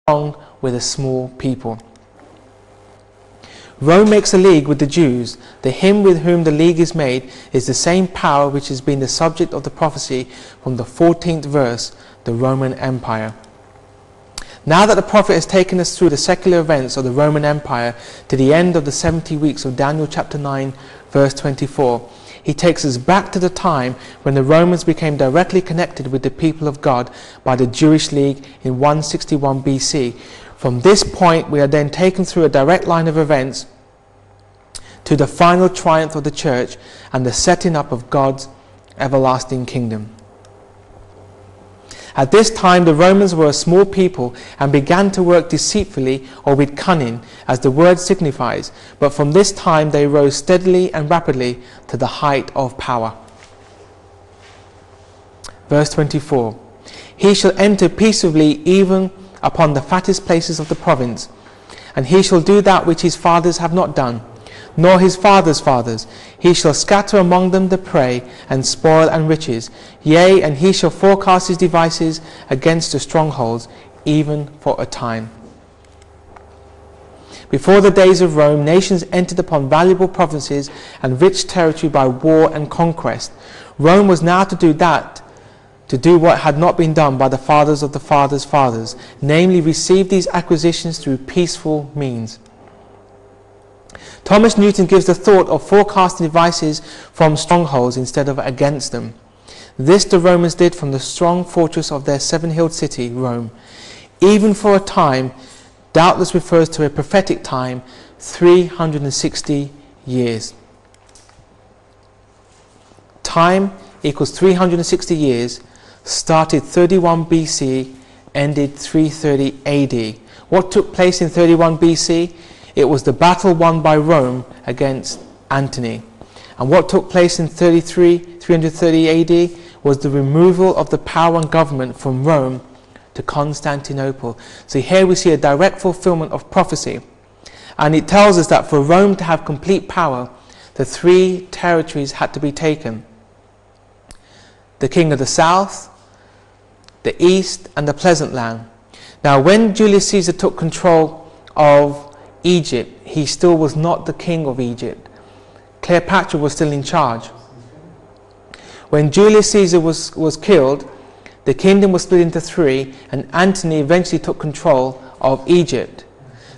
along with a small people. Rome makes a league with the Jews. The him with whom the league is made is the same power which has been the subject of the prophecy from the 14th verse, the Roman Empire. Now that the prophet has taken us through the secular events of the Roman Empire to the end of the 70 weeks of Daniel chapter 9 verse 24, he takes us back to the time when the Romans became directly connected with the people of God by the Jewish League in 161 BC. From this point we are then taken through a direct line of events to the final triumph of the church and the setting up of God's everlasting kingdom. At this time the Romans were a small people and began to work deceitfully or with cunning, as the word signifies, but from this time they rose steadily and rapidly to the height of power. Verse 24, he shall enter peaceably even upon the fattest places of the province, and he shall do that which his fathers have not done, nor his fathers' fathers. He shall scatter among them the prey, and spoil and riches. Yea, and he shall forecast his devices against the strongholds, even for a time. Before the days of Rome, nations entered upon valuable provinces and rich territory by war and conquest. Rome was now to do what had not been done by the fathers of the fathers' fathers, namely receive these acquisitions through peaceful means. Thomas Newton gives the thought of forecasting devices from strongholds instead of against them. This the Romans did from the strong fortress of their seven-hilled city, Rome. Even for a time doubtless refers to a prophetic time, 360 years. Time equals 360 years, started 31 BC, ended 330 AD. What took place in 31 BC? It was the battle won by Rome against Antony. And what took place in 330 AD was the removal of the power and government from Rome to Constantinople. So here we see a direct fulfillment of prophecy. And it tells us that for Rome to have complete power, the three territories had to be taken: the king of the south, the east, and the pleasant land. Now when Julius Caesar took control of Egypt, he still was not the king of Egypt. Cleopatra was still in charge. When Julius Caesar was killed, the kingdom was split into three, and Antony eventually took control of Egypt.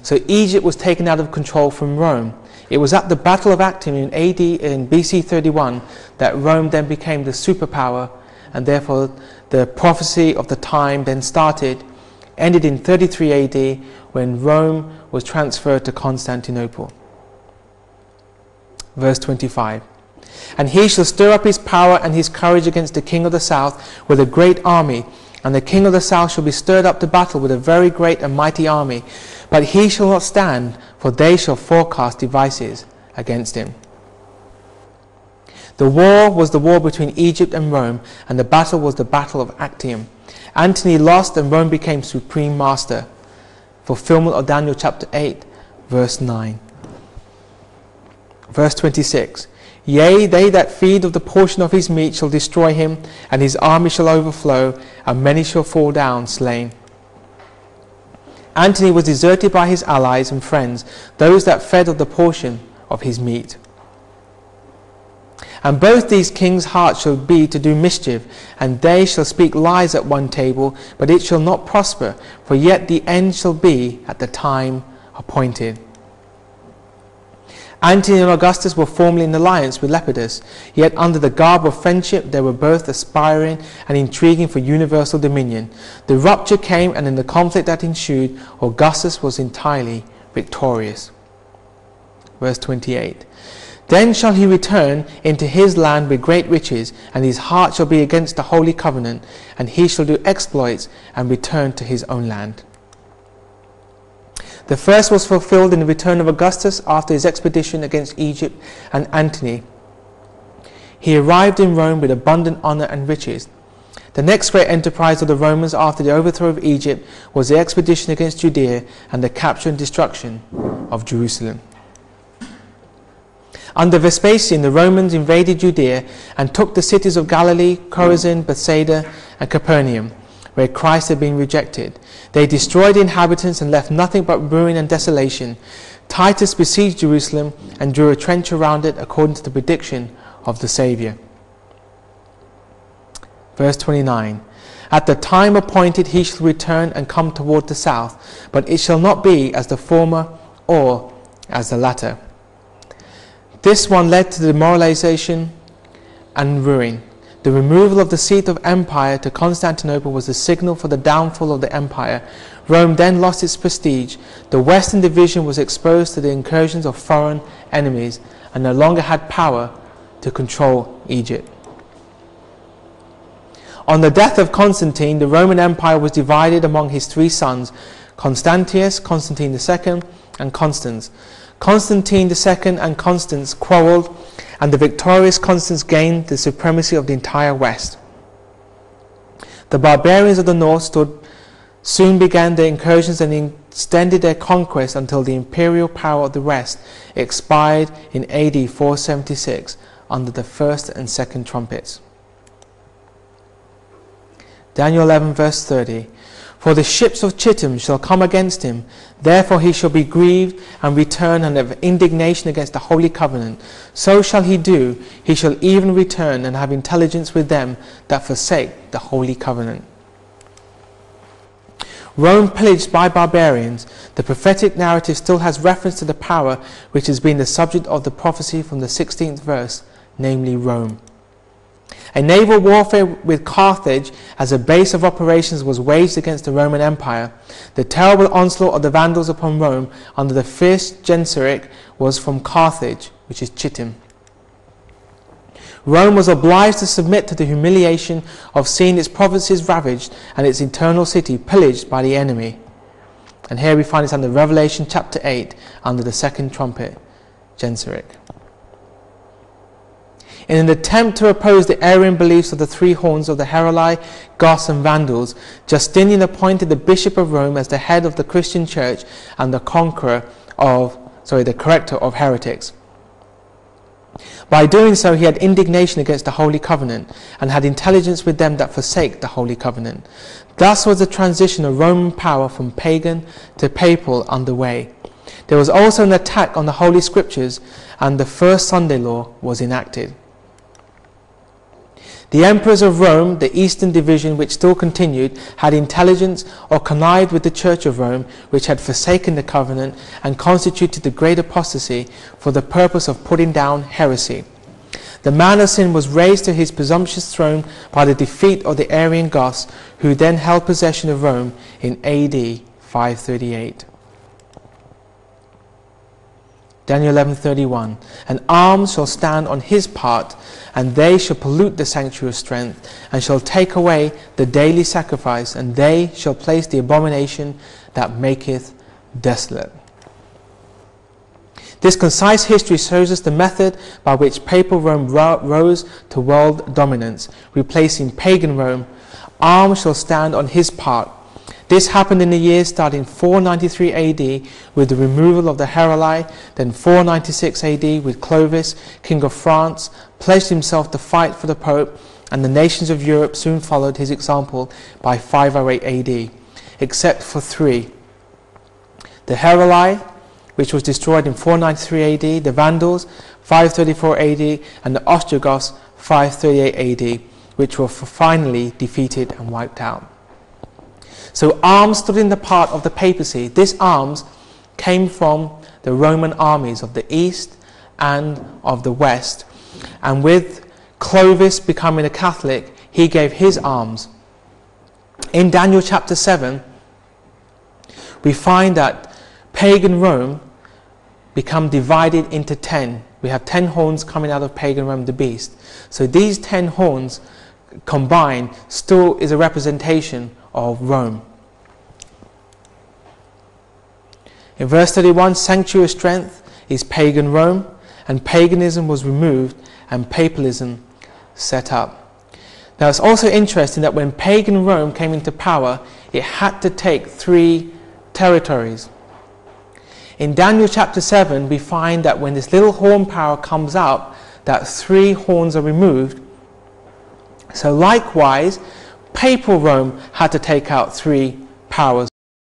So Egypt was taken out of control from Rome. It was at the Battle of Actium in BC 31 that Rome then became the superpower, and therefore the prophecy of the time then started, ended in 33 AD when Rome was transferred to Constantinople. Verse 25, and he shall stir up his power and his courage against the king of the south with a great army, and the king of the south shall be stirred up to battle with a very great and mighty army, but he shall not stand, for they shall forecast devices against him. The war was the war between Egypt and Rome, and the battle was the battle of Actium. Antony lost and Rome became supreme master. Fulfillment of Daniel chapter 8 verse 9. Verse 26, yea, they that feed of the portion of his meat shall destroy him, and his army shall overflow, and many shall fall down slain. Antony was deserted by his allies and friends, those that fed of the portion of his meat. And both these kings' hearts shall be to do mischief, and they shall speak lies at one table, but it shall not prosper, for yet the end shall be at the time appointed. Antony and Augustus were formerly in alliance with Lepidus, yet under the garb of friendship they were both aspiring and intriguing for universal dominion. The rupture came, and in the conflict that ensued, Augustus was entirely victorious. Verse 28, then shall he return into his land with great riches, and his heart shall be against the holy covenant, and he shall do exploits and return to his own land. The first was fulfilled in the return of Augustus after his expedition against Egypt and Antony. He arrived in Rome with abundant honor and riches. The next great enterprise of the Romans after the overthrow of Egypt was the expedition against Judea and the capture and destruction of Jerusalem. Under Vespasian, the Romans invaded Judea and took the cities of Galilee, Chorazin, Bethsaida, and Capernaum. where Christ had been rejected. They destroyed the inhabitants and left nothing but ruin and desolation. Titus besieged Jerusalem and drew a trench around it according to the prediction of the Saviour. Verse 29. At the time appointed he shall return and come toward the south, but it shall not be as the former or as the latter. This one led to demoralization and ruin. The removal of the seat of empire to Constantinople was the signal for the downfall of the empire. Rome then lost its prestige. The Western division was exposed to the incursions of foreign enemies and no longer had power to control Egypt. On the death of Constantine, the Roman Empire was divided among his three sons, Constantius, Constantine II, and Constans. Constantine II and Constans quarrelled, and the victorious Constans gained the supremacy of the entire West. The barbarians of the north soon began their incursions and extended their conquest until the imperial power of the West expired in AD 476 under the first and second trumpets. Daniel 11 verse 30. For the ships of Chittim shall come against him, therefore he shall be grieved and return and have indignation against the holy covenant. So shall he do, he shall even return and have intelligence with them that forsake the holy covenant. Rome pillaged by barbarians, the prophetic narrative still has reference to the power which has been the subject of the prophecy from the 16th verse, namely Rome. A naval warfare with Carthage as a base of operations was waged against the Roman Empire. The terrible onslaught of the Vandals upon Rome under the fierce Genseric was from Carthage, which is Chittim. Rome was obliged to submit to the humiliation of seeing its provinces ravaged and its eternal city pillaged by the enemy. And here we find this under Revelation chapter 8 under the second trumpet, Genseric. In an attempt to oppose the Arian beliefs of the three horns of the Heruli, Goths and Vandals, Justinian appointed the Bishop of Rome as the head of the Christian Church and the corrector of heretics. By doing so, he had indignation against the Holy Covenant and had intelligence with them that forsake the Holy Covenant. Thus was the transition of Roman power from pagan to papal underway. There was also an attack on the Holy Scriptures, and the first Sunday law was enacted. The emperors of Rome, the Eastern division which still continued, had intelligence or connived with the Church of Rome, which had forsaken the covenant and constituted the great apostasy for the purpose of putting down heresy. The man of sin was raised to his presumptuous throne by the defeat of the Arian Goths, who then held possession of Rome in AD 538. Daniel 11:31. And arms shall stand on his part, and they shall pollute the sanctuary of strength, and shall take away the daily sacrifice, and they shall place the abomination that maketh desolate. This concise history shows us the method by which papal Rome rose to world dominance, replacing pagan Rome. Arms shall stand on his part. This happened in the years starting 493 AD with the removal of the Heruli, then 496 AD with Clovis, king of France, pledged himself to fight for the Pope, and the nations of Europe soon followed his example by 508 AD, except for three. The Heruli, which was destroyed in 493 AD, the Vandals, 534 AD, and the Ostrogoths, 538 AD, which were finally defeated and wiped out. So arms stood in the part of the papacy. This arms came from the Roman armies of the east and of the west. And with Clovis becoming a Catholic, he gave his arms. In Daniel chapter 7, we find that pagan Rome become divided into 10. We have 10 horns coming out of pagan Rome, the beast. So these 10 horns combined still is a representation of Rome. In verse 31, sanctuary of strength is pagan Rome, and paganism was removed and papalism set up. Now it's also interesting that when pagan Rome came into power, it had to take 3 territories. In Daniel chapter 7, we find that when this little horn power comes up, that 3 horns are removed. So likewise, Papal Rome had to take out 3 powers